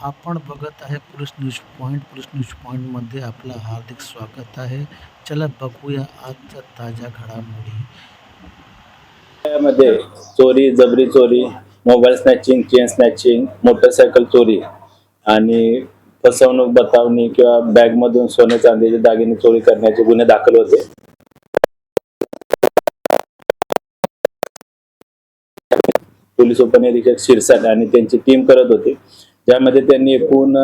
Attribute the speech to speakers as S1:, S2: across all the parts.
S1: आपण बघत आहे police news point. Police news पॉइंटमध्ये आपलं हार्दिक स्वागत आहे. चला बघूया आजच्या ताज्या घडामोडी.
S2: मध्ये चोरी, जबरी चोरी, mobile snatching, chain snatching, motorcycle चोरी आणि फसवणूक, बतावणी किंवा बॅगमधून सोने चांदीचे दागिने चोरी करण्याचे गुन्हे दाखल होते. पोलीस उपनिरीक्षक शिरसाट आणि त्यांची टीम करत होती, ज्यामध्ये त्यांनी एकूण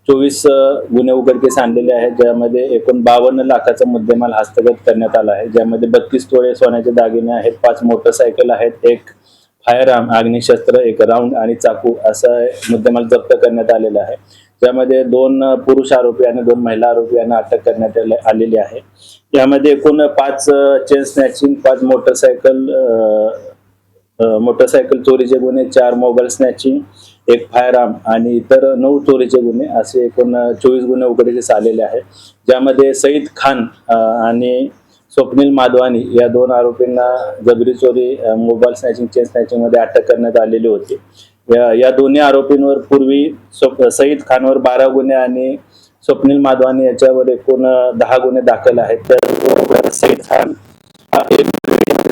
S2: 24 गुन्हे उघडकीस आणलेले आहेत, ज्यामध्ये एकूण 52 लाखाचा मुद्देमाल हस्तगत करण्यात आला आहे, ज्यामध्ये 32 तोळे सोन्याचे दागिने आहेत, 5 मोटरसायकल आहेत, एक फायरआर्म अग्निशस्त्र, एक राऊंड आणि चाकू असा मुद्देमाल जप्त करण्यात आलेला आहे. ज्यामध्ये 2 पुरुष आरोपी आणि 2 महिला आरोपी यांना अटक करण्यात आलेली आहे. यामध्ये एकूण 5 चेन स्नॅचिंग, 5 मोटरसायकल चोरीचे गुन्हे, 4 मोबाईल स्नॅचिंग, एक फायरआर्म आणि इतर 9 चोरीचे गुन्हे असे एकूण 24 गुन्हे उघडकीस आलेले आहेत. ज्यामध्ये सईद खान आणि स्वप्नील माधवानी या 2 आरोपींना जबरी चोरी, मोबाईल स्नॅचिंग, चेन स्नॅचिंग मध्ये अटक करण्यात आलेली होती. या दोन्ही आरोपींवर पूर्वी सईद खानवर 12 गुन्हे आणि स्वप्नील माधवानी याच्यावर एकूण 10 गुन्हे दाखल आहेत. त्याचबरोबर सईद खान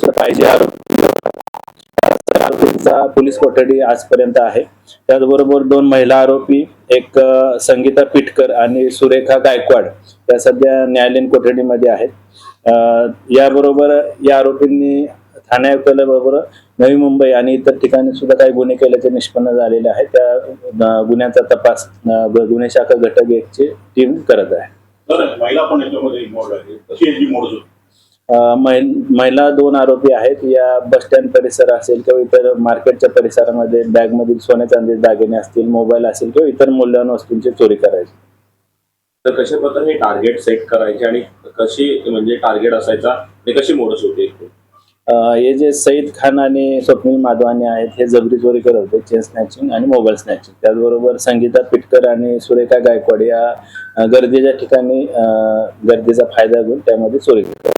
S2: पाहिजे आरोपींचा पोलीस कोठडी आजपर्यंत आहे. त्याचबरोबर 2 महिला आरोपी, एक संगीता पिटकर आणि सुरेखा गायकवाड या सध्या न्यायालयीन कोठडीमध्ये आहेत. याबरोबर या आरोपींनी ठाणे आयुक्तालयाबरोबर नवी मुंबई आणि इतर ठिकाणी सुद्धा काही गुन्हे केल्याचे निष्पन्न झालेले आहे. त्या गुन्ह्याचा तपास गुन्हे शाखा घटक 1 ची टीम करत आहे. महिला 2 आरोपी आहेत. या बस स्टँड परिसर असेल किंवा इतर मार्केटच्या परिसरामध्ये बॅगमधील सोने चांदीचे दागिने असतील, मोबाईल असेल किंवा इतर मूल्यवान वस्तूंची चोरी करायची.
S3: तर कशा प्रकारे हे टार्गेट सेट करायचे आणि कशी म्हणजे टार्गेट असायचा आणि कशी मोडस होते?
S2: हे जे सईद खान आणि स्वप्नील माधवानी आहेत, हे जबरी चोरी करत होते, चेन स्नॅचिंग आणि मोबाईल स्नॅचिंग. त्याचबरोबर संगीता पिटकर आणि सुरेखा गायकवाड या गर्दीच्या ठिकाणी गर्दीचा फायदा घेऊन त्यामध्ये चोरी करतात.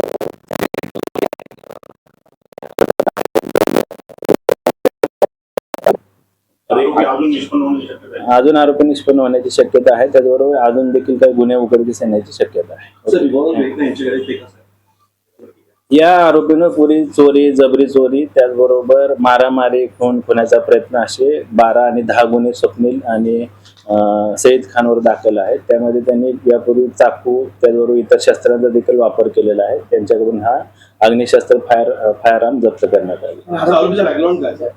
S2: अजून आरोपी निष्पन्न होण्याची शक्यता आहे. त्याचबरोबर अजून देखील काही गुन्हे उघडकीस येण्याची शक्यता आहे. या आरोपीनं पुरी चोरी, जबरी चोरी, त्याचबरोबर मारामारी, खुनाचा प्रयत्न असे 12 आणि 10 गुन्हे स्वप्नील आणि सईद खानवर दाखल आहेत. त्यामध्ये त्यांनी यापूर्वी चाकू, त्याचबरोबर इतर शस्त्रांचा देखील वापर केलेला आहे. त्यांच्याकडून हा अग्निशस्त्र फायरआर्म जप्त करण्यात आले.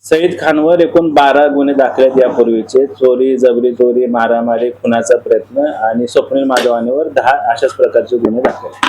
S2: सईद खानवर एकूण 12 गुन्हे दाखल आहेत यापूर्वीचे. चोरी, जबरी चोरी, मारामारी, खुनाचा प्रयत्न आणि स्वप्नील माधवानीवर 10 अशाच प्रकारचे गुन्हे दाखल आहेत.